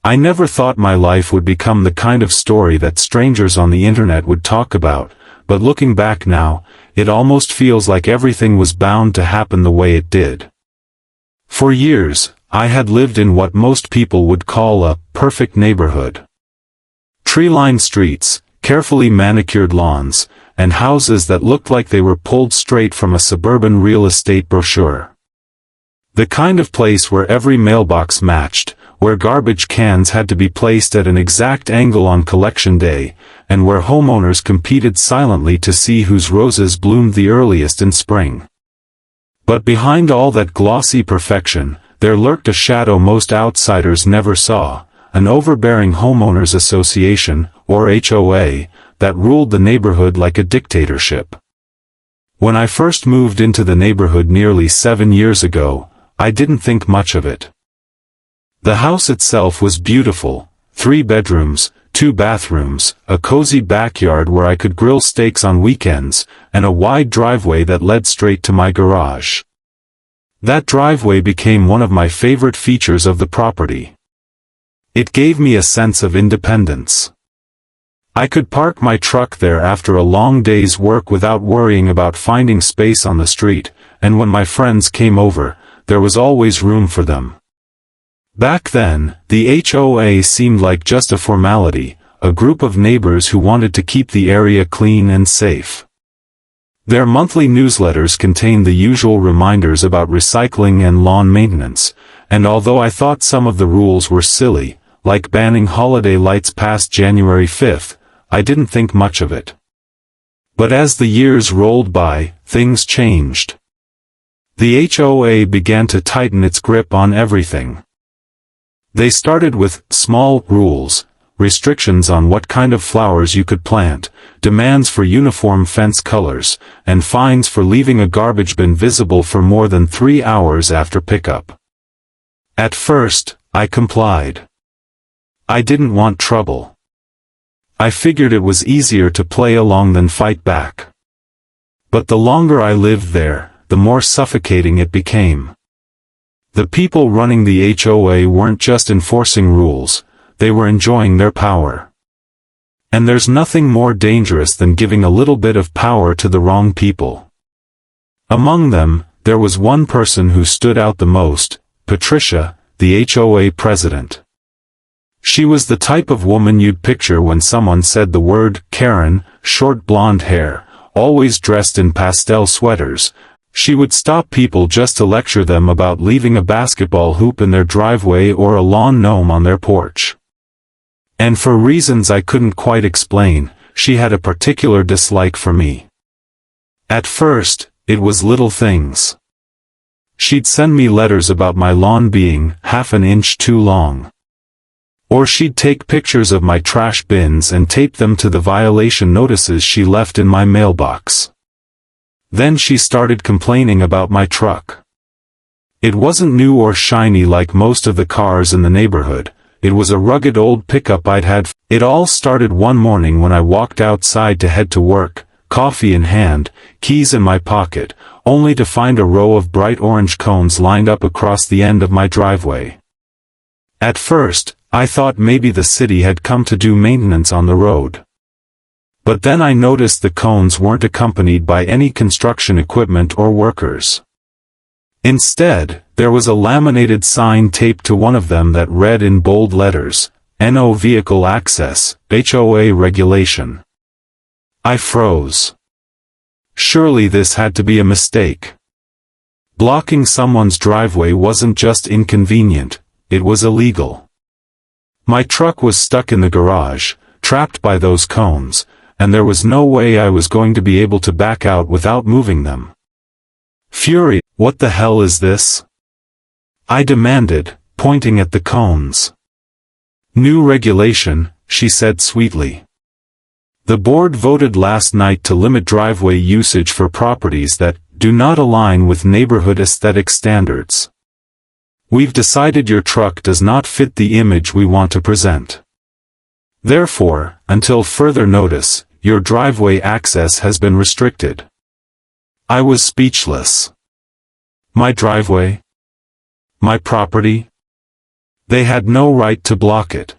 I never thought my life would become the kind of story that strangers on the internet would talk about, but looking back now, it almost feels like everything was bound to happen the way it did. For years, I had lived in what most people would call a perfect neighborhood. Tree-lined streets, carefully manicured lawns, and houses that looked like they were pulled straight from a suburban real estate brochure. The kind of place where every mailbox matched, where garbage cans had to be placed at an exact angle on collection day, and where homeowners competed silently to see whose roses bloomed the earliest in spring. But behind all that glossy perfection, there lurked a shadow most outsiders never saw, an overbearing homeowners association, or HOA, that ruled the neighborhood like a dictatorship. When I first moved into the neighborhood nearly 7 years ago, I didn't think much of it. The house itself was beautiful, 3 bedrooms, 2 bathrooms, a cozy backyard where I could grill steaks on weekends, and a wide driveway that led straight to my garage. That driveway became one of my favorite features of the property. It gave me a sense of independence. I could park my truck there after a long day's work without worrying about finding space on the street, and when my friends came over, there was always room for them. Back then, the HOA seemed like just a formality, a group of neighbors who wanted to keep the area clean and safe. Their monthly newsletters contained the usual reminders about recycling and lawn maintenance, and although I thought some of the rules were silly, like banning holiday lights past January 5th, I didn't think much of it. But as the years rolled by, things changed. The HOA began to tighten its grip on everything. They started with small rules, restrictions on what kind of flowers you could plant, demands for uniform fence colors, and fines for leaving a garbage bin visible for more than 3 hours after pickup. At first, I complied. I didn't want trouble. I figured it was easier to play along than fight back. But the longer I lived there, the more suffocating it became. The people running the HOA weren't just enforcing rules, they were enjoying their power. And there's nothing more dangerous than giving a little bit of power to the wrong people. Among them, there was one person who stood out the most, Patricia, the HOA president. She was the type of woman you'd picture when someone said the word Karen, short blonde hair, always dressed in pastel sweaters. She would stop people just to lecture them about leaving a basketball hoop in their driveway or a lawn gnome on their porch. And for reasons I couldn't quite explain, she had a particular dislike for me. At first, it was little things. She'd send me letters about my lawn being half an inch too long. Or she'd take pictures of my trash bins and tape them to the violation notices she left in my mailbox. Then she started complaining about my truck. It wasn't new or shiny like most of the cars in the neighborhood, it was a rugged old pickup I'd had. It all started one morning when I walked outside to head to work, coffee in hand, keys in my pocket, only to find a row of bright orange cones lined up across the end of my driveway. At first, I thought maybe the city had come to do maintenance on the road. But then I noticed the cones weren't accompanied by any construction equipment or workers. Instead, there was a laminated sign taped to one of them that read in bold letters, "No vehicle access, HOA regulation." I froze. Surely this had to be a mistake. Blocking someone's driveway wasn't just inconvenient, it was illegal. My truck was stuck in the garage, trapped by those cones, and there was no way I was going to be able to back out without moving them. Fury, what the hell is this? I demanded, pointing at the cones. New regulation, she said sweetly. The board voted last night to limit driveway usage for properties that do not align with neighborhood aesthetic standards. We've decided your truck does not fit the image we want to present. Therefore, until further notice, your driveway access has been restricted. I was speechless. My driveway? My property? They had no right to block it.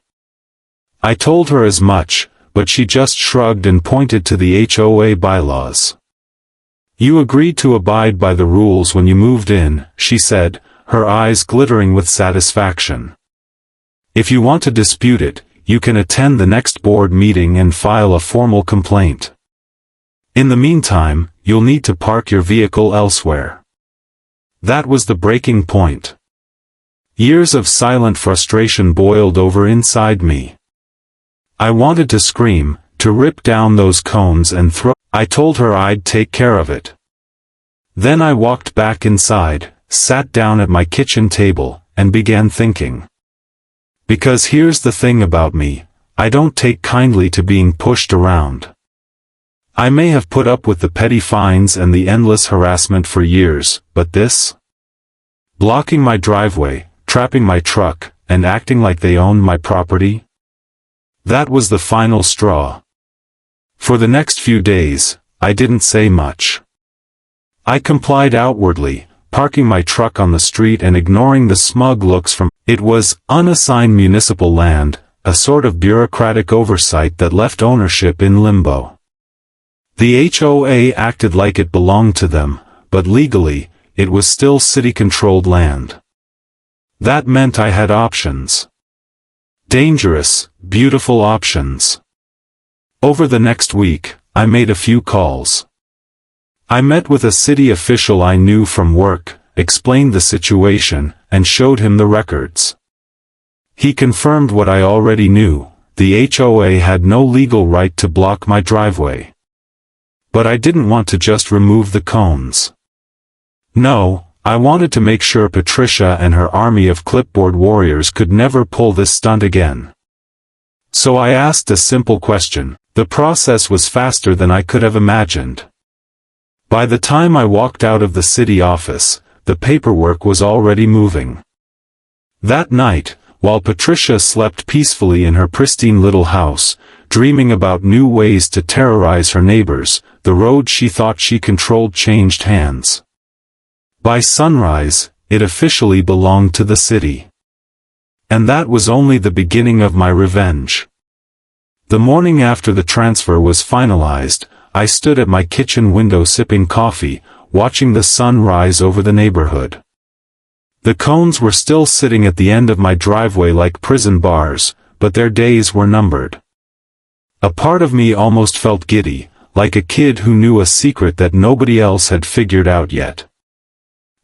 I told her as much, but she just shrugged and pointed to the HOA bylaws. You agreed to abide by the rules when you moved in, she said, her eyes glittering with satisfaction. If you want to dispute it, you can attend the next board meeting and file a formal complaint. In the meantime, you'll need to park your vehicle elsewhere. That was the breaking point. Years of silent frustration boiled over inside me. I wanted to scream, to rip down those cones and throw. I told her I'd take care of it. Then I walked back inside, sat down at my kitchen table, and began thinking. Because here's the thing about me, I don't take kindly to being pushed around. I may have put up with the petty fines and the endless harassment for years, but this? Blocking my driveway, trapping my truck, and acting like they owned my property? That was the final straw. For the next few days, I didn't say much. I complied outwardly, parking my truck on the street and ignoring the smug looks from. It was unassigned municipal land, a sort of bureaucratic oversight that left ownership in limbo. The HOA acted like it belonged to them, but legally, it was still city-controlled land. That meant I had options. Dangerous, beautiful options. Over the next week, I made a few calls. I met with a city official I knew from work, explained the situation, and showed him the records. He confirmed what I already knew, the HOA had no legal right to block my driveway. But I didn't want to just remove the cones. No, I wanted to make sure Patricia and her army of clipboard warriors could never pull this stunt again. So I asked a simple question. The process was faster than I could have imagined. By the time I walked out of the city office, the paperwork was already moving. That night, while Patricia slept peacefully in her pristine little house, dreaming about new ways to terrorize her neighbors, the road she thought she controlled changed hands. By sunrise, it officially belonged to the city. And that was only the beginning of my revenge. The morning after the transfer was finalized, I stood at my kitchen window sipping coffee, watching the sun rise over the neighborhood. The cones were still sitting at the end of my driveway like prison bars, but their days were numbered. A part of me almost felt giddy, like a kid who knew a secret that nobody else had figured out yet.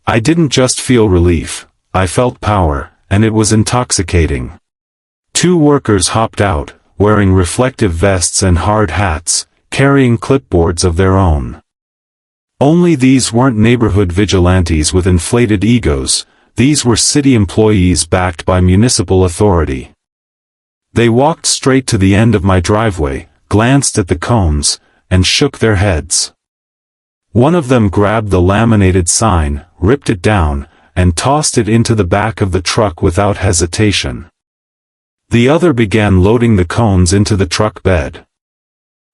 I didn't just feel relief, I felt power, and it was intoxicating. 2 workers hopped out, wearing reflective vests and hard hats, carrying clipboards of their own. Only these weren't neighborhood vigilantes with inflated egos, these were city employees backed by municipal authority. They walked straight to the end of my driveway, glanced at the cones, and shook their heads. One of them grabbed the laminated sign, ripped it down, and tossed it into the back of the truck without hesitation. The other began loading the cones into the truck bed.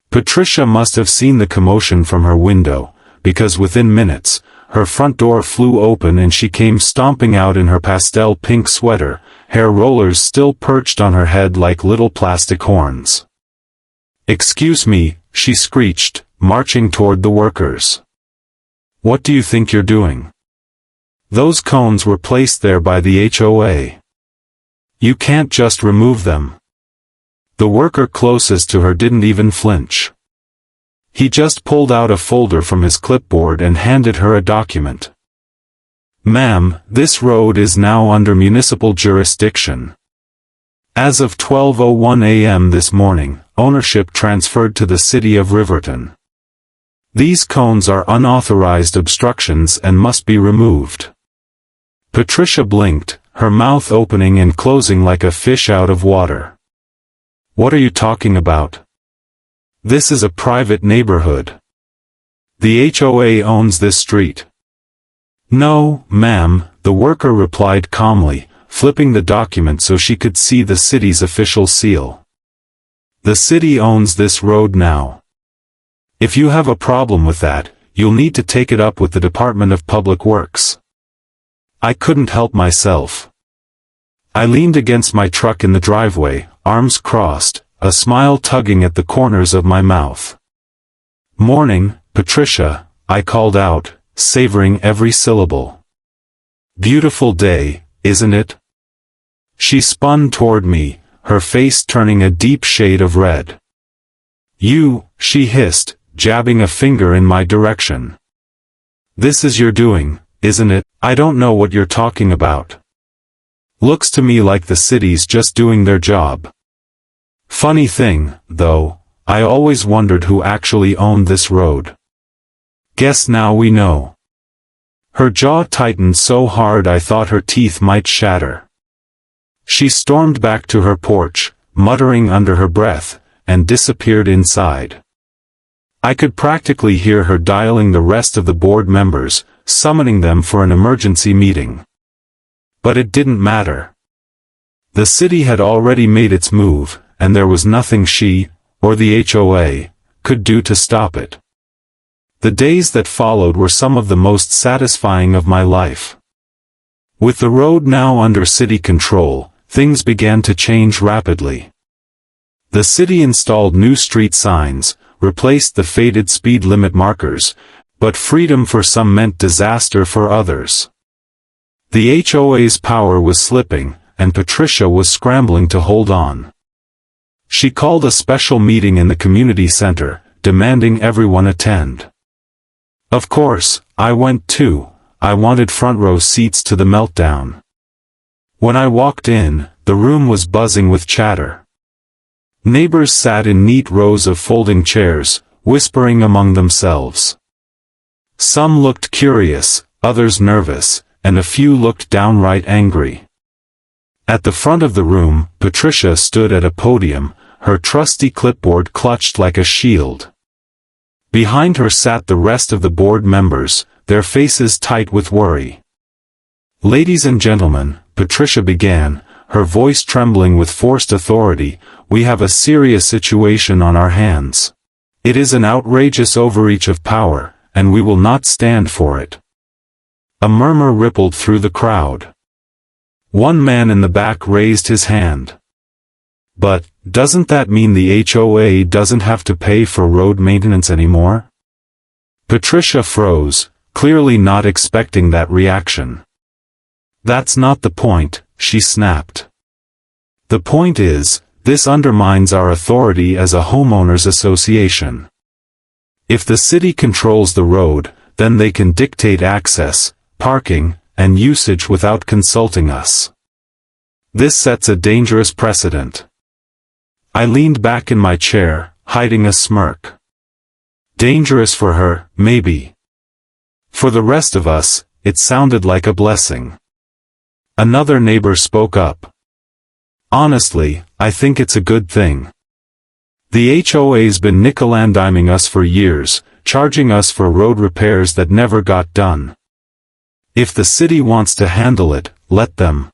Patricia must have seen the commotion from her window, because within minutes, her front door flew open and she came stomping out in her pastel pink sweater, hair rollers still perched on her head like little plastic horns. "Excuse me," she screeched, marching toward the workers. "What do you think you're doing? Those cones were placed there by the HOA. You can't just remove them." The worker closest to her didn't even flinch. He just pulled out a folder from his clipboard and handed her a document. "Ma'am, this road is now under municipal jurisdiction. As of 12:01 a.m. this morning, ownership transferred to the city of Riverton. These cones are unauthorized obstructions and must be removed." Patricia blinked, her mouth opening and closing like a fish out of water. "What are you talking about? This is a private neighborhood. The HOA owns this street." "No, ma'am," the worker replied calmly, flipping the document so she could see the city's official seal. "The city owns this road now. If you have a problem with that, you'll need to take it up with the Department of Public Works." I couldn't help myself. I leaned against my truck in the driveway, arms crossed, a smile tugging at the corners of my mouth. "Morning, Patricia," I called out, savoring every syllable. "Beautiful day, isn't it?" She spun toward me, her face turning a deep shade of red. "You," she hissed, jabbing a finger in my direction. "This is your doing, isn't it?" "I don't know what you're talking about. Looks to me like the city's just doing their job." Funny thing, though, I always wondered who actually owned this road. Guess now we know. Her jaw tightened so hard I thought her teeth might shatter. She stormed back to her porch, muttering under her breath, and disappeared inside. I could practically hear her dialing the rest of the board members, summoning them for an emergency meeting. But it didn't matter. The city had already made its move, and there was nothing she, or the HOA, could do to stop it. The days that followed were some of the most satisfying of my life. With the road now under city control, things began to change rapidly. The city installed new street signs, replaced the faded speed limit markers, but freedom for some meant disaster for others. The HOA's power was slipping, and Patricia was scrambling to hold on. She called a special meeting in the community center, demanding everyone attend. Of course, I went too. I wanted front row seats to the meltdown. When I walked in, the room was buzzing with chatter. Neighbors sat in neat rows of folding chairs, whispering among themselves. Some looked curious, others nervous, and a few looked downright angry. At the front of the room, Patricia stood at a podium, her trusty clipboard clutched like a shield. Behind her sat the rest of the board members, their faces tight with worry. "Ladies and gentlemen," Patricia began, her voice trembling with forced authority, "we have a serious situation on our hands. It is an outrageous overreach of power, and we will not stand for it." A murmur rippled through the crowd. One man in the back raised his hand. "But, doesn't that mean the HOA doesn't have to pay for road maintenance anymore?" Patricia froze, clearly not expecting that reaction. "That's not the point," she snapped. "The point is, this undermines our authority as a homeowners association. If the city controls the road, then they can dictate access, parking, and usage without consulting us. This sets a dangerous precedent." I leaned back in my chair, hiding a smirk. Dangerous for her, maybe. For the rest of us, it sounded like a blessing. Another neighbor spoke up. "Honestly, I think it's a good thing. The HOA's been nickel-and-diming us for years, charging us for road repairs that never got done. If the city wants to handle it, let them."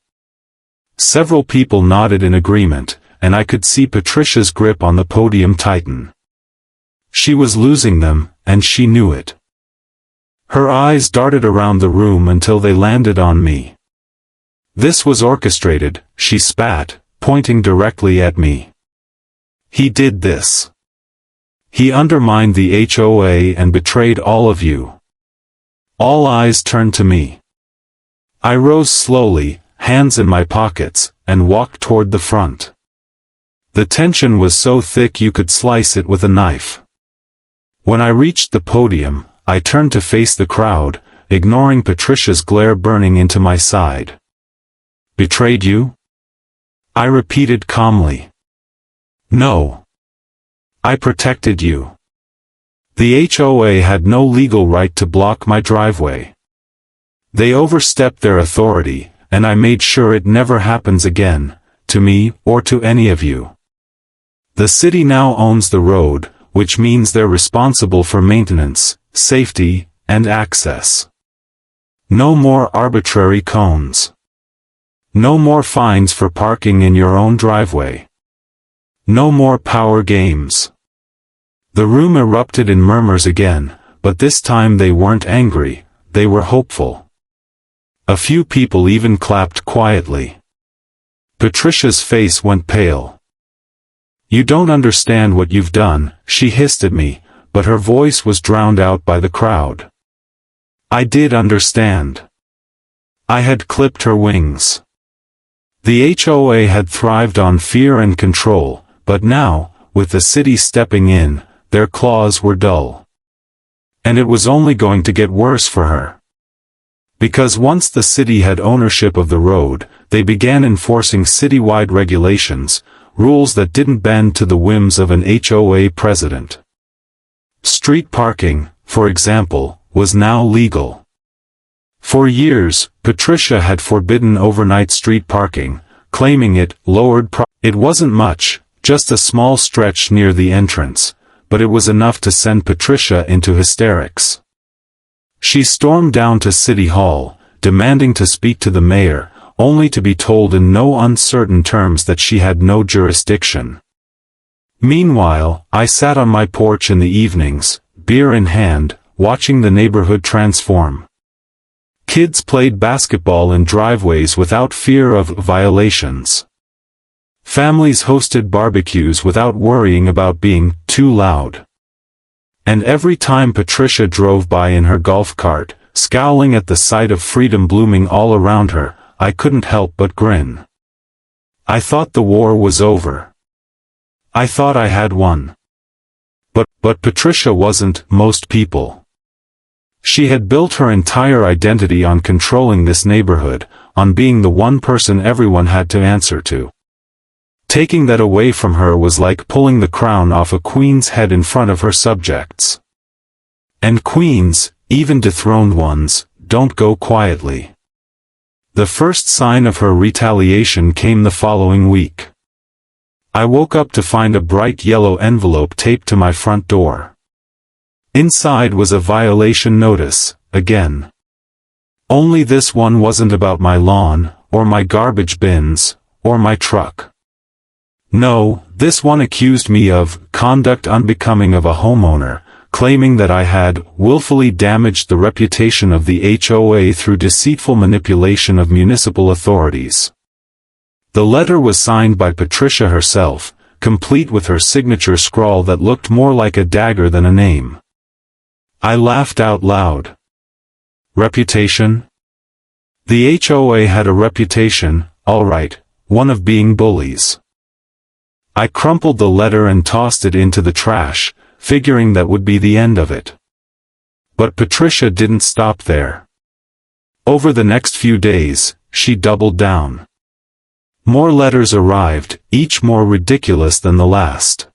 Several people nodded in agreement, and I could see Patricia's grip on the podium tighten. She was losing them, and she knew it. Her eyes darted around the room until they landed on me. "This was orchestrated," she spat, pointing directly at me. "He did this. He undermined the HOA and betrayed all of you." All eyes turned to me. I rose slowly, hands in my pockets, and walked toward the front. The tension was so thick you could slice it with a knife. When I reached the podium, I turned to face the crowd, ignoring Patricia's glare burning into my side. "Betrayed you?" I repeated calmly. "No. I protected you. The HOA had no legal right to block my driveway. They overstepped their authority, and I made sure it never happens again, to me or to any of you. The city now owns the road, which means they're responsible for maintenance, safety, and access. No more arbitrary cones. No more fines for parking in your own driveway. No more power games." The room erupted in murmurs again, but this time they weren't angry, they were hopeful. A few people even clapped quietly. Patricia's face went pale. "You don't understand what you've done," she hissed at me, but her voice was drowned out by the crowd. I did understand. I had clipped her wings. The HOA had thrived on fear and control, but now, with the city stepping in, their claws were dull. And it was only going to get worse for her. Because once the city had ownership of the road, they began enforcing citywide regulations, rules that didn't bend to the whims of an HOA president. Street parking, for example, was now legal. For years, Patricia had forbidden overnight street parking, claiming it lowered It wasn't much, just a small stretch near the entrance, but it was enough to send Patricia into hysterics. She stormed down to City Hall, demanding to speak to the mayor, only to be told in no uncertain terms that she had no jurisdiction. Meanwhile, I sat on my porch in the evenings, beer in hand, watching the neighborhood transform. Kids played basketball in driveways without fear of violations. Families hosted barbecues without worrying about being too loud. And every time Patricia drove by in her golf cart, scowling at the sight of freedom blooming all around her, I couldn't help but grin. I thought the war was over. I thought I had won. But Patricia wasn't most people. She had built her entire identity on controlling this neighborhood, on being the one person everyone had to answer to. Taking that away from her was like pulling the crown off a queen's head in front of her subjects. And queens, even dethroned ones, don't go quietly. The first sign of her retaliation came the following week. I woke up to find a bright yellow envelope taped to my front door. Inside was a violation notice, again. Only this one wasn't about my lawn, or my garbage bins, or my truck. No, this one accused me of conduct unbecoming of a homeowner, claiming that I had willfully damaged the reputation of the HOA through deceitful manipulation of municipal authorities. The letter was signed by Patricia herself, complete with her signature scrawl that looked more like a dagger than a name. I laughed out loud. Reputation? The HOA had a reputation, all right, one of being bullies. I crumpled the letter and tossed it into the trash, figuring that would be the end of it. But Patricia didn't stop there. Over the next few days, she doubled down. More letters arrived, each more ridiculous than the last.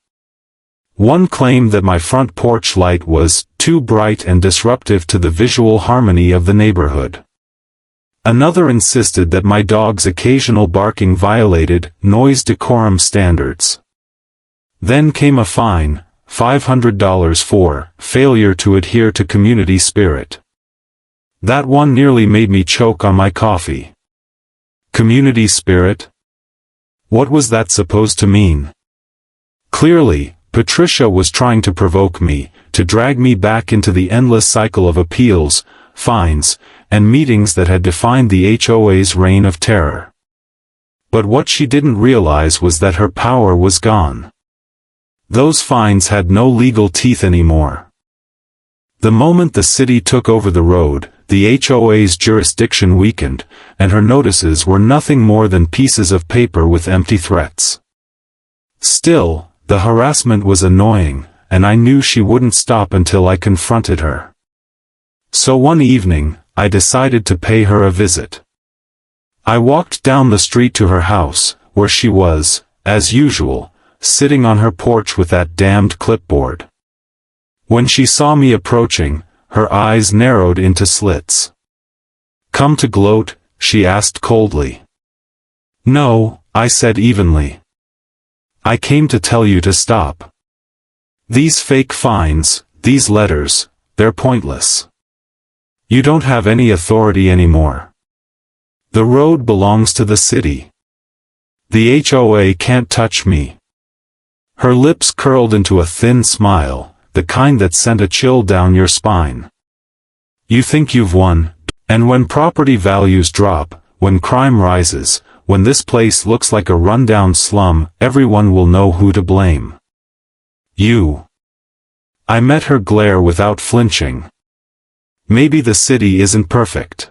One claimed that my front porch light was too bright and disruptive to the visual harmony of the neighborhood. Another insisted that my dog's occasional barking violated noise decorum standards. Then came a fine, $500 for failure to adhere to community spirit. That one nearly made me choke on my coffee. Community spirit? What was that supposed to mean? Clearly, Patricia was trying to provoke me, to drag me back into the endless cycle of appeals, fines, and meetings that had defined the HOA's reign of terror. But what she didn't realize was that her power was gone. Those fines had no legal teeth anymore. The moment the city took over the road, the HOA's jurisdiction weakened, and her notices were nothing more than pieces of paper with empty threats. Still, the harassment was annoying, and I knew she wouldn't stop until I confronted her. So one evening, I decided to pay her a visit. I walked down the street to her house, where she was, as usual, sitting on her porch with that damned clipboard. When she saw me approaching, her eyes narrowed into slits. "Come to gloat?" she asked coldly. "No," I said evenly. "I came to tell you to stop. These fake fines, these letters, they're pointless. You don't have any authority anymore. The road belongs to the city. The HOA can't touch me." Her lips curled into a thin smile, the kind that sent a chill down your spine. "You think you've won, and when property values drop, when crime rises, when this place looks like a rundown slum, everyone will know who to blame. You. I met her glare without flinching. Maybe the city isn't perfect.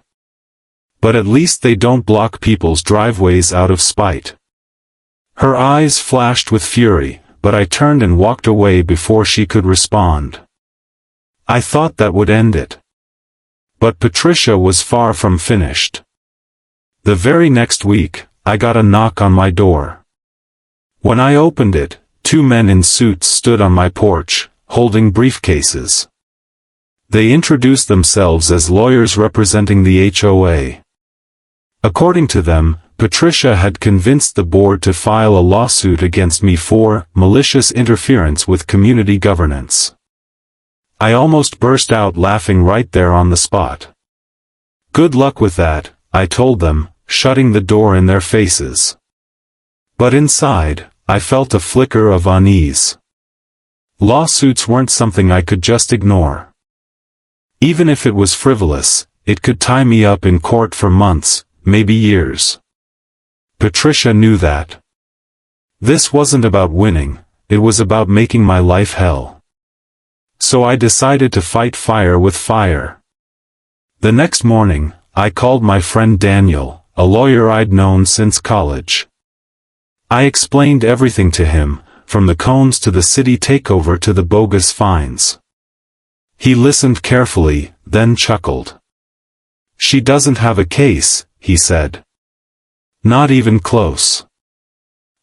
But at least they don't block people's driveways out of spite. Her eyes flashed with fury, but I turned and walked away before she could respond. I thought that would end it. But Patricia was far from finished. The very next week, I got a knock on my door. When I opened it, 2 men in suits stood on my porch, holding briefcases. They introduced themselves as lawyers representing the HOA. According to them, Patricia had convinced the board to file a lawsuit against me for malicious interference with community governance. I almost burst out laughing right there on the spot. Good luck with that, I told them, shutting the door in their faces. But inside, I felt a flicker of unease. Lawsuits weren't something I could just ignore. Even if it was frivolous, it could tie me up in court for months, maybe years. Patricia knew that. This wasn't about winning, it was about making my life hell. So I decided to fight fire with fire. The next morning, I called my friend Daniel, a lawyer I'd known since college. I explained everything to him, from the cones to the city takeover to the bogus fines. He listened carefully, then chuckled. "She doesn't have a case," he said. "Not even close.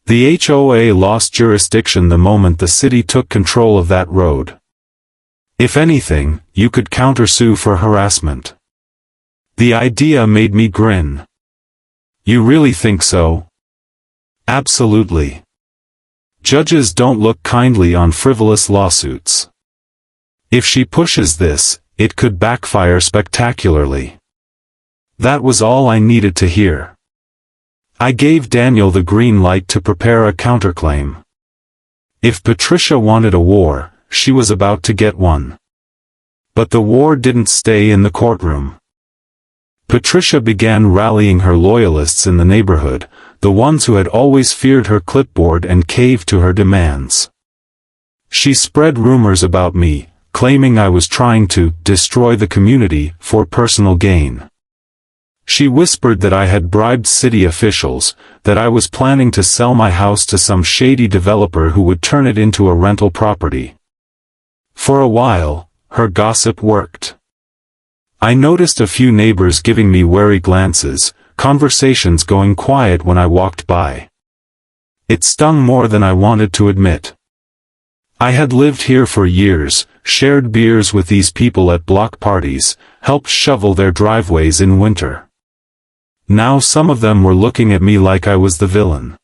The HOA lost jurisdiction the moment the city took control of that road. If anything, you could countersue for harassment." The idea made me grin. "You really think so?" "Absolutely. Judges don't look kindly on frivolous lawsuits. If she pushes this, it could backfire spectacularly." That was all I needed to hear. I gave Daniel the green light to prepare a counterclaim. If Patricia wanted a war, she was about to get one. But the war didn't stay in the courtroom. Patricia began rallying her loyalists in the neighborhood, the ones who had always feared her clipboard and caved to her demands. She spread rumors about me, claiming I was trying to destroy the community for personal gain. She whispered that I had bribed city officials, that I was planning to sell my house to some shady developer who would turn it into a rental property. For a while, her gossip worked. I noticed a few neighbors giving me wary glances, conversations going quiet when I walked by. It stung more than I wanted to admit. I had lived here for years, shared beers with these people at block parties, helped shovel their driveways in winter. Now some of them were looking at me like I was the villain.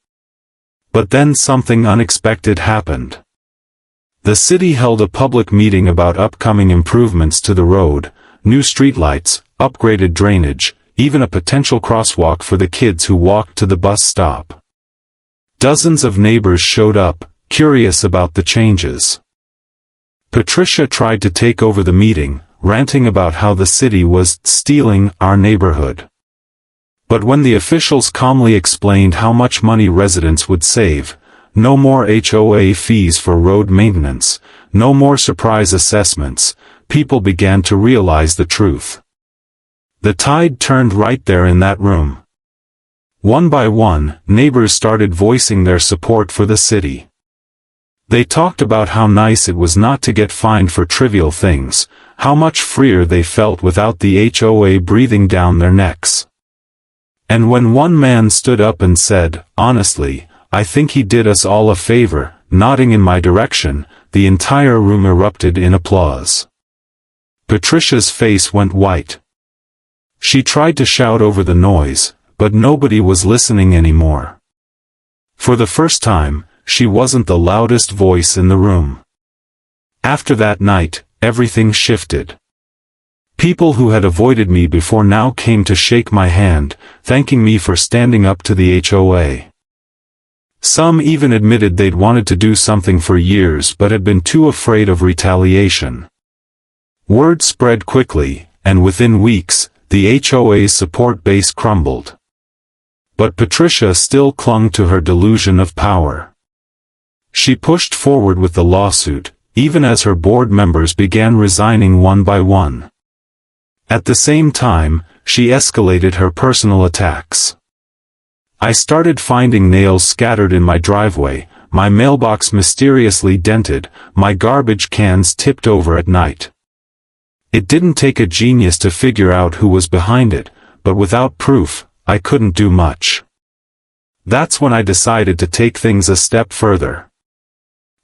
But then something unexpected happened. The city held a public meeting about upcoming improvements to the road, new streetlights, upgraded drainage, even a potential crosswalk for the kids who walked to the bus stop. Dozens of neighbors showed up, curious about the changes. Patricia tried to take over the meeting, ranting about how the city was stealing our neighborhood. But when the officials calmly explained how much money residents would save, no more HOA fees for road maintenance, no more surprise assessments, people began to realize the truth. The tide turned right there in that room. One by one, neighbors started voicing their support for the city. They talked about how nice it was not to get fined for trivial things, how much freer they felt without the HOA breathing down their necks. And when one man stood up and said, "Honestly, I think he did us all a favor," nodding in my direction, the entire room erupted in applause. Patricia's face went white. She tried to shout over the noise, but nobody was listening anymore. For the first time, she wasn't the loudest voice in the room. After that night, everything shifted. People who had avoided me before now came to shake my hand, thanking me for standing up to the HOA. Some even admitted they'd wanted to do something for years but had been too afraid of retaliation. Word spread quickly, and within weeks, the HOA's support base crumbled. But Patricia still clung to her delusion of power. She pushed forward with the lawsuit, even as her board members began resigning one by one. At the same time, she escalated her personal attacks. I started finding nails scattered in my driveway, my mailbox mysteriously dented, my garbage cans tipped over at night. It didn't take a genius to figure out who was behind it, but without proof, I couldn't do much. That's when I decided to take things a step further.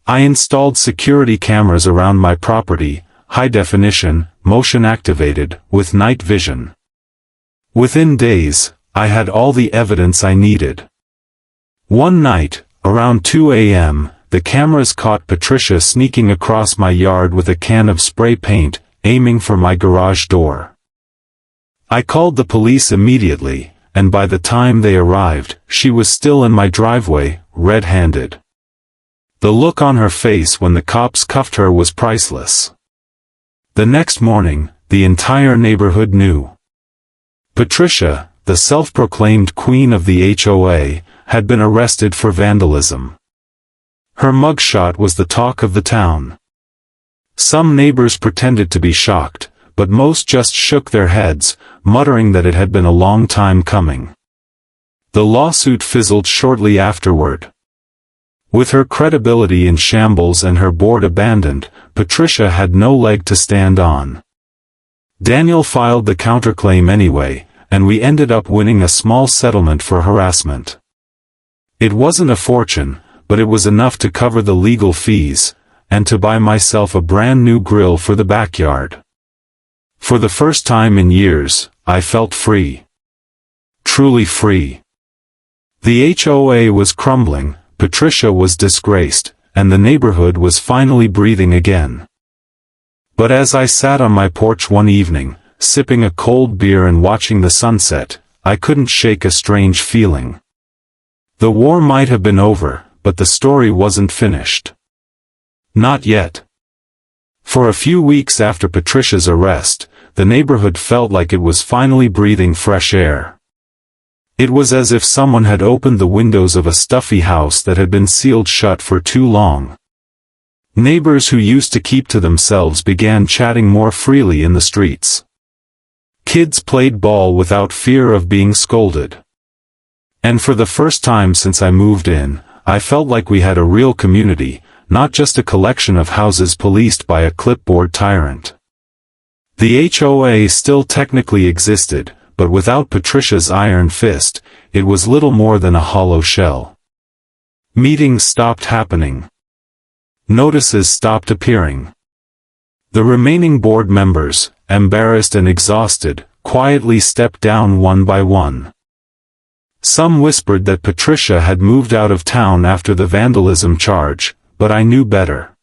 I installed security cameras around my property, high definition, motion activated, with night vision. Within days, I had all the evidence I needed. One night, around 2 a.m., the cameras caught Patricia sneaking across my yard with a can of spray paint, aiming for my garage door. I called the police immediately, and by the time they arrived, she was still in my driveway, red-handed. The look on her face when the cops cuffed her was priceless. The next morning, the entire neighborhood knew. Patricia, the self-proclaimed queen of the HOA, had been arrested for vandalism. Her mugshot was the talk of the town. Some neighbors pretended to be shocked, but most just shook their heads, muttering that it had been a long time coming. The lawsuit fizzled shortly afterward. With her credibility in shambles and her board abandoned, Patricia had no leg to stand on. Daniel filed the counterclaim anyway, and we ended up winning a small settlement for harassment. It wasn't a fortune, but it was enough to cover the legal fees, and to buy myself a brand new grill for the backyard. For the first time in years, I felt free. Truly free. The HOA was crumbling, Patricia was disgraced, and the neighborhood was finally breathing again. But as I sat on my porch one evening, sipping a cold beer and watching the sunset, I couldn't shake a strange feeling. The war might have been over, but the story wasn't finished. Not yet. For a few weeks after Patricia's arrest, the neighborhood felt like it was finally breathing fresh air. It was as if someone had opened the windows of a stuffy house that had been sealed shut for too long. Neighbors who used to keep to themselves began chatting more freely in the streets. Kids played ball without fear of being scolded. And for the first time since I moved in, I felt like we had a real community, not just a collection of houses policed by a clipboard tyrant. The HOA still technically existed, but without Patricia's iron fist, it was little more than a hollow shell. Meetings stopped happening. Notices stopped appearing. The remaining board members, embarrassed and exhausted, quietly stepped down one by one. Some whispered that Patricia had moved out of town after the vandalism charge, but I knew better.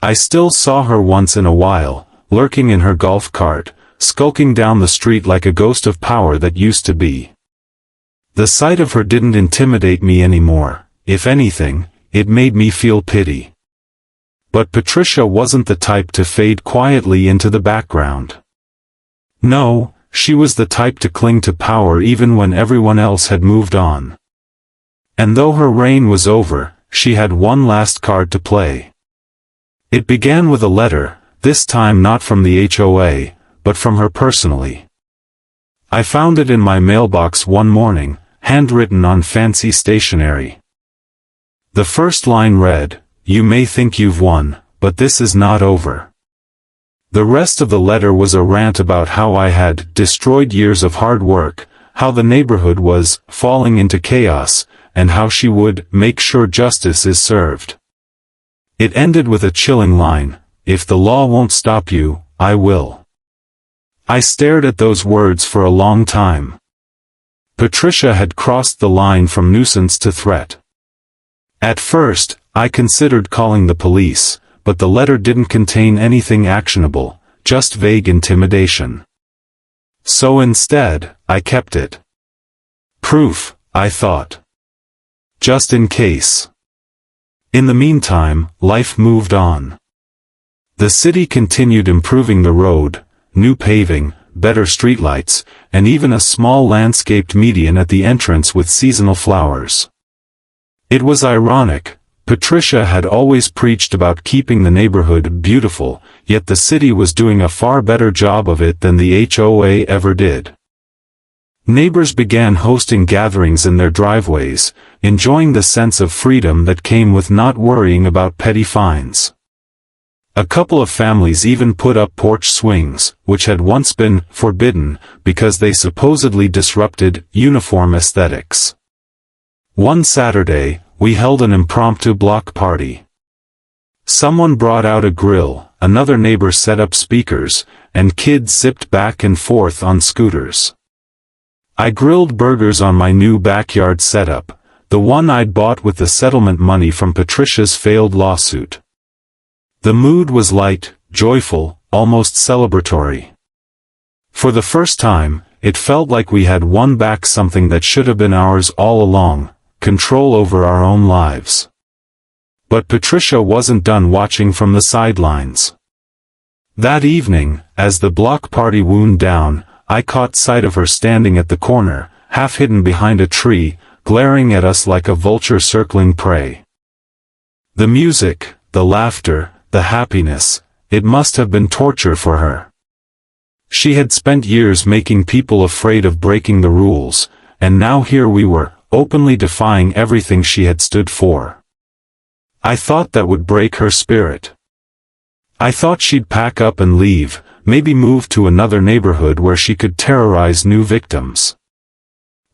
I still saw her once in a while, lurking in her golf cart, skulking down the street like a ghost of power that used to be. The sight of her didn't intimidate me anymore. If anything, it made me feel pity. But Patricia wasn't the type to fade quietly into the background. No, she was the type to cling to power even when everyone else had moved on. And though her reign was over, she had one last card to play. It began with a letter, this time not from the HOA, but from her personally. I found it in my mailbox one morning, handwritten on fancy stationery. The first line read, "You may think you've won, but this is not over." The rest of the letter was a rant about how I had destroyed years of hard work, how the neighborhood was falling into chaos, and how she would make sure justice is served. It ended with a chilling line, "If the law won't stop you, I will." I stared at those words for a long time. Patricia had crossed the line from nuisance to threat. At first, I considered calling the police, but the letter didn't contain anything actionable, just vague intimidation. So instead, I kept it. Proof, I thought. Just in case. In the meantime, life moved on. The city continued improving the road, new paving, better streetlights, and even a small landscaped median at the entrance with seasonal flowers. It was ironic. Patricia had always preached about keeping the neighborhood beautiful, yet the city was doing a far better job of it than the HOA ever did. Neighbors began hosting gatherings in their driveways, enjoying the sense of freedom that came with not worrying about petty fines. A couple of families even put up porch swings, which had once been forbidden because they supposedly disrupted uniform aesthetics. One Saturday, we held an impromptu block party. Someone brought out a grill, another neighbor set up speakers, and kids zipped back and forth on scooters. I grilled burgers on my new backyard setup, the one I'd bought with the settlement money from Patricia's failed lawsuit. The mood was light, joyful, almost celebratory. For the first time, it felt like we had won back something that should have been ours all along: control over our own lives. But Patricia wasn't done watching from the sidelines. That evening, as the block party wound down, I caught sight of her standing at the corner, half hidden behind a tree, glaring at us like a vulture circling prey. The music, the laughter, the happiness, it must have been torture for her. She had spent years making people afraid of breaking the rules, and now here we were, openly defying everything she had stood for. I thought that would break her spirit. I thought she'd pack up and leave, maybe move to another neighborhood where she could terrorize new victims.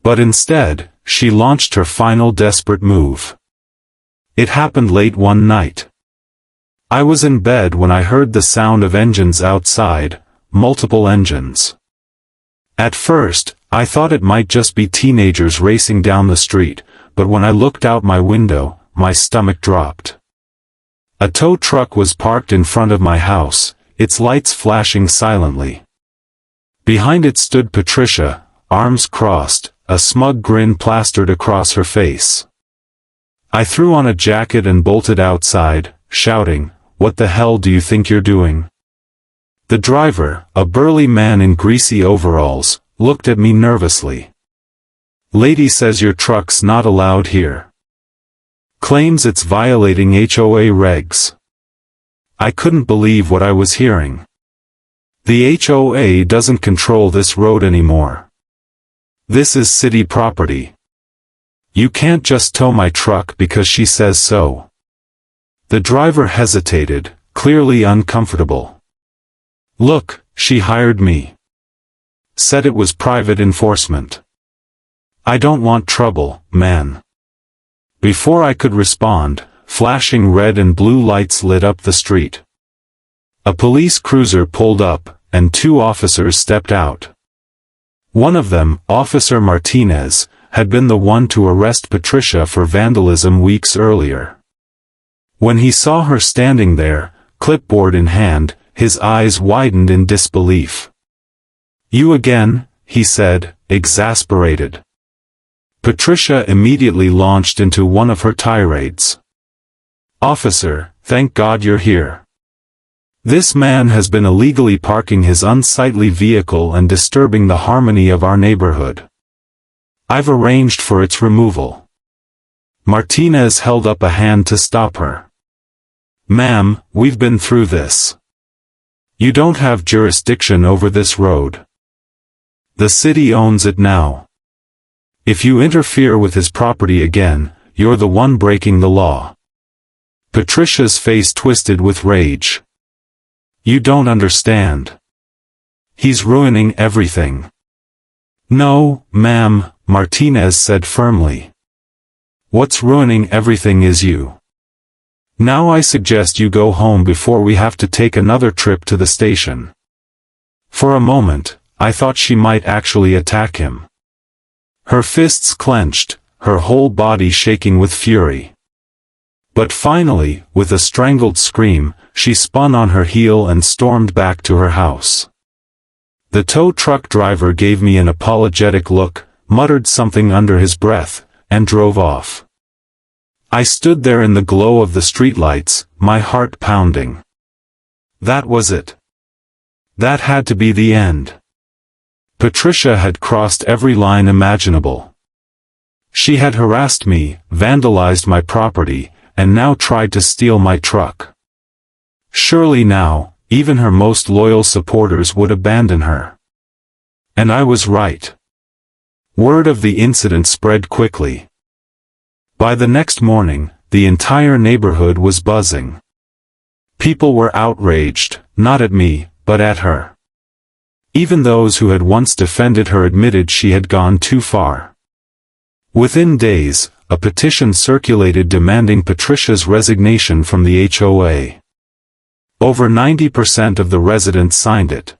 But instead, she launched her final desperate move. It happened late one night. I was in bed when I heard the sound of engines outside, multiple engines. At first, I thought it might just be teenagers racing down the street, but when I looked out my window, my stomach dropped. A tow truck was parked in front of my house, its lights flashing silently. Behind it stood Patricia, arms crossed, a smug grin plastered across her face. I threw on a jacket and bolted outside, shouting, "What the hell do you think you're doing?" The driver, a burly man in greasy overalls, looked at me nervously. "Lady says your truck's not allowed here. Claims it's violating HOA regs." I couldn't believe what I was hearing. The HOA doesn't control this road anymore. This is city property. You can't just tow my truck because she says so. The driver hesitated, clearly uncomfortable. "Look, she hired me. Said it was private enforcement. I don't want trouble, man." Before I could respond, flashing red and blue lights lit up the street. A police cruiser pulled up, and two officers stepped out. One of them, Officer Martinez, had been the one to arrest Patricia for vandalism weeks earlier. When he saw her standing there, clipboard in hand, his eyes widened in disbelief. "You again?" he said, exasperated. Patricia immediately launched into one of her tirades. "Officer, thank God you're here. This man has been illegally parking his unsightly vehicle and disturbing the harmony of our neighborhood. I've arranged for its removal." Martinez held up a hand to stop her. "Ma'am, we've been through this. You don't have jurisdiction over this road. The city owns it now. If you interfere with his property again, you're the one breaking the law." Patricia's face twisted with rage. "You don't understand. He's ruining everything." "No, ma'am," Martinez said firmly. "What's ruining everything is you. Now I suggest you go home before we have to take another trip to the station." For a moment, I thought she might actually attack him. Her fists clenched, her whole body shaking with fury. But finally, with a strangled scream, she spun on her heel and stormed back to her house. The tow truck driver gave me an apologetic look, muttered something under his breath, and drove off. I stood there in the glow of the streetlights, my heart pounding. That was it. That had to be the end. Patricia had crossed every line imaginable. She had harassed me, vandalized my property, and now tried to steal my truck. Surely now, even her most loyal supporters would abandon her. And I was right. Word of the incident spread quickly. By the next morning, the entire neighborhood was buzzing. People were outraged, not at me, but at her. Even those who had once defended her admitted she had gone too far. Within days, a petition circulated demanding Patricia's resignation from the HOA. Over 90% of the residents signed it.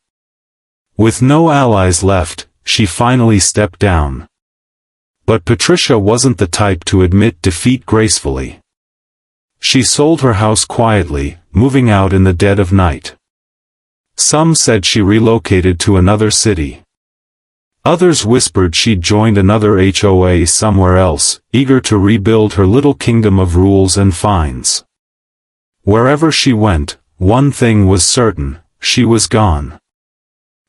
With no allies left, she finally stepped down. But Patricia wasn't the type to admit defeat gracefully. She sold her house quietly, moving out in the dead of night. Some said she relocated to another city. Others whispered she'd joined another HOA somewhere else, eager to rebuild her little kingdom of rules and fines. Wherever she went, one thing was certain: she was gone.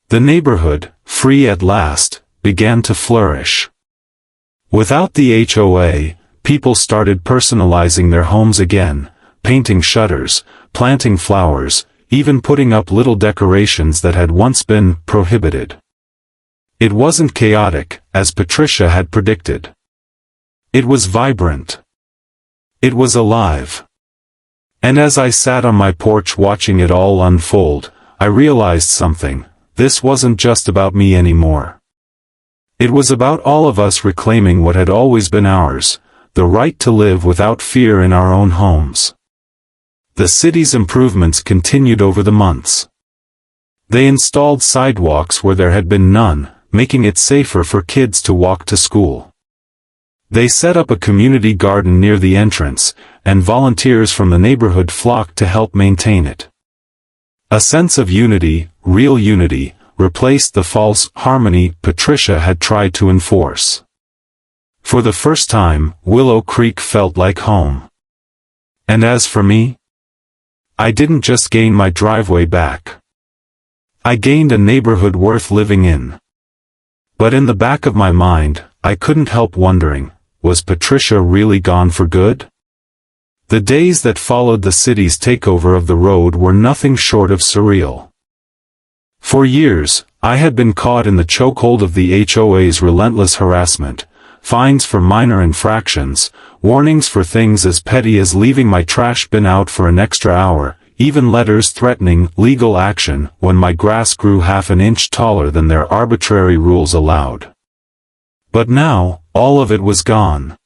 The neighborhood, free at last, began to flourish. Without the HOA, people started personalizing their homes again, painting shutters, planting flowers, even putting up little decorations that had once been prohibited. It wasn't chaotic, as Patricia had predicted. It was vibrant. It was alive. And as I sat on my porch watching it all unfold, I realized something: this wasn't just about me anymore. It was about all of us reclaiming what had always been ours, the right to live without fear in our own homes. The city's improvements continued over the months. They installed sidewalks where there had been none, making it safer for kids to walk to school. They set up a community garden near the entrance, and volunteers from the neighborhood flocked to help maintain it. A sense of unity, real unity, replaced the false harmony Patricia had tried to enforce. For the first time, Willow Creek felt like home. And as for me, I didn't just gain my driveway back. I gained a neighborhood worth living in. But in the back of my mind, I couldn't help wondering, was Patricia really gone for good? The days that followed the city's takeover of the road were nothing short of surreal. For years, I had been caught in the chokehold of the HOA's relentless harassment: fines for minor infractions, warnings for things as petty as leaving my trash bin out for an extra hour, even letters threatening legal action when my grass grew half an inch taller than their arbitrary rules allowed. But now, all of it was gone.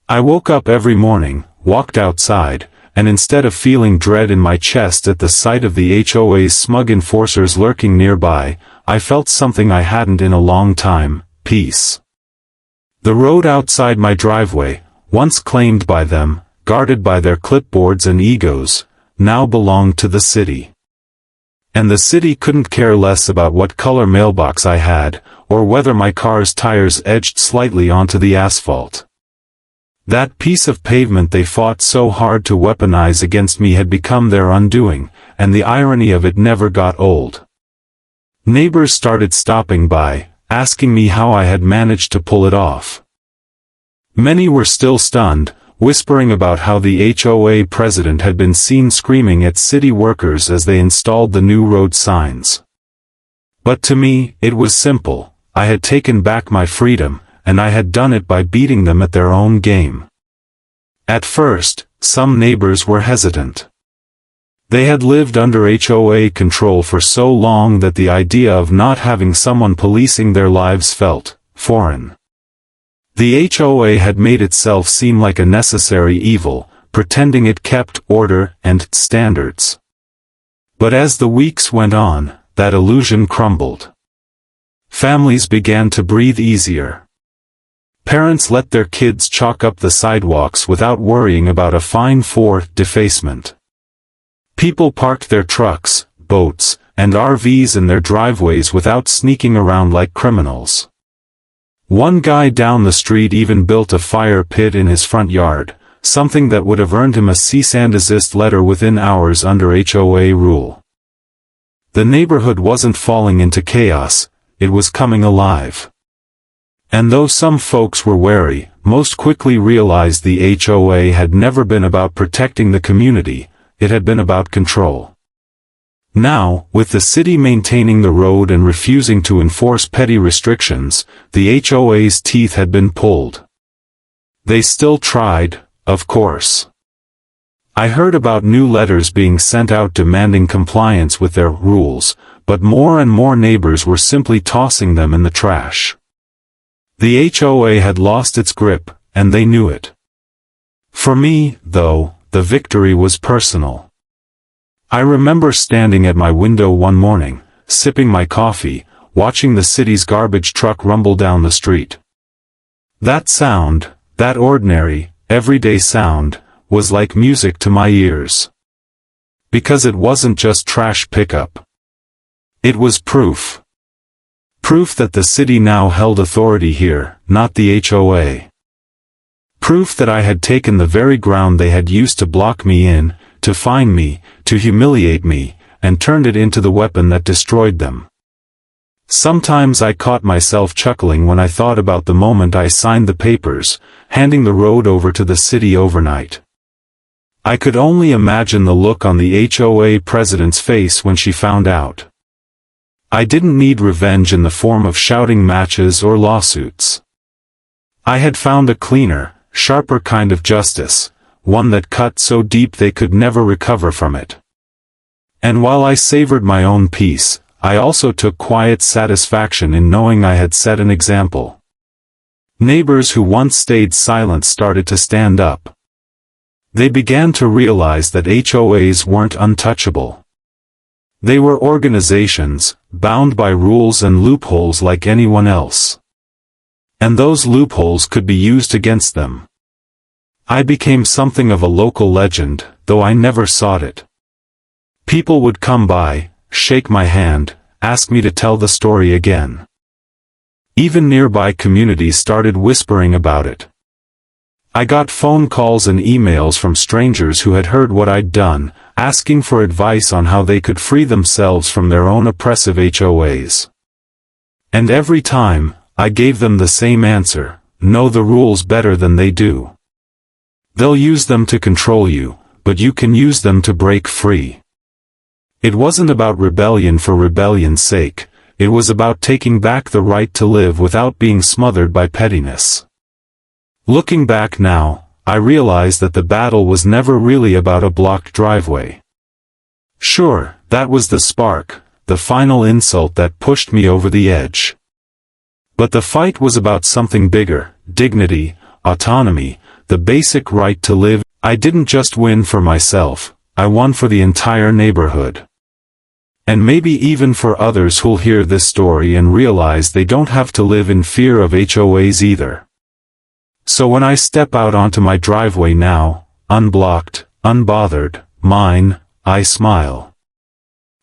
I woke up every morning, walked outside, and instead of feeling dread in my chest at the sight of the HOA's smug enforcers lurking nearby, I felt something I hadn't in a long time: peace. The road outside my driveway, once claimed by them, guarded by their clipboards and egos, now belonged to the city. And the city couldn't care less about what color mailbox I had, or whether my car's tires edged slightly onto the asphalt. That piece of pavement they fought so hard to weaponize against me had become their undoing, and the irony of it never got old. Neighbors started stopping by, asking me how I had managed to pull it off. Many were still stunned, whispering about how the HOA president had been seen screaming at city workers as they installed the new road signs. But to me, it was simple: I had taken back my freedom, and I had done it by beating them at their own game. At first, some neighbors were hesitant. They had lived under HOA control for so long that the idea of not having someone policing their lives felt foreign. The HOA had made itself seem like a necessary evil, pretending it kept order and standards. But as the weeks went on, that illusion crumbled. Families began to breathe easier. Parents let their kids chalk up the sidewalks without worrying about a fine for defacement. People parked their trucks, boats, and RVs in their driveways without sneaking around like criminals. One guy down the street even built a fire pit in his front yard, something that would have earned him a cease and desist letter within hours under HOA rule. The neighborhood wasn't falling into chaos, it was coming alive. And though some folks were wary, most quickly realized the HOA had never been about protecting the community, it had been about control. Now, with the city maintaining the road and refusing to enforce petty restrictions, the HOA's teeth had been pulled. They still tried, of course. I heard about new letters being sent out demanding compliance with their rules, but more and more neighbors were simply tossing them in the trash. The HOA had lost its grip, and they knew it. For me, though, the victory was personal. I remember standing at my window one morning, sipping my coffee, watching the city's garbage truck rumble down the street. That sound, that ordinary, everyday sound, was like music to my ears. Because it wasn't just trash pickup. It was proof. Proof that the city now held authority here, not the HOA. Proof that I had taken the very ground they had used to block me in, to fine me, to humiliate me, and turned it into the weapon that destroyed them. Sometimes I caught myself chuckling when I thought about the moment I signed the papers, handing the road over to the city overnight. I could only imagine the look on the HOA president's face when she found out. I didn't need revenge in the form of shouting matches or lawsuits. I had found a cleaner, sharper kind of justice, one that cut so deep they could never recover from it. And while I savored my own peace, I also took quiet satisfaction in knowing I had set an example. Neighbors who once stayed silent started to stand up. They began to realize that HOAs weren't untouchable. They were organizations, bound by rules and loopholes like anyone else. And those loopholes could be used against them. I became something of a local legend, though I never sought it. People would come by, shake my hand, ask me to tell the story again. Even nearby communities started whispering about it. I got phone calls and emails from strangers who had heard what I'd done, asking for advice on how they could free themselves from their own oppressive HOAs. And every time, I gave them the same answer: know the rules better than they do. They'll use them to control you, but you can use them to break free. It wasn't about rebellion for rebellion's sake, it was about taking back the right to live without being smothered by pettiness. Looking back now, I realize that the battle was never really about a blocked driveway. Sure, that was the spark, the final insult that pushed me over the edge. But the fight was about something bigger: dignity, autonomy, the basic right to live. I didn't just win for myself, I won for the entire neighborhood. And maybe even for others who'll hear this story and realize they don't have to live in fear of HOAs either. So when I step out onto my driveway now, unblocked, unbothered, mine, I smile.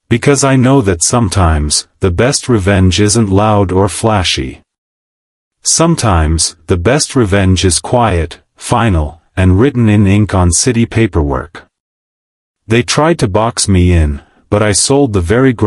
Because I know that sometimes, the best revenge isn't loud or flashy. Sometimes, the best revenge is quiet, final, and written in ink on city paperwork. They tried to box me in, but I sold the very ground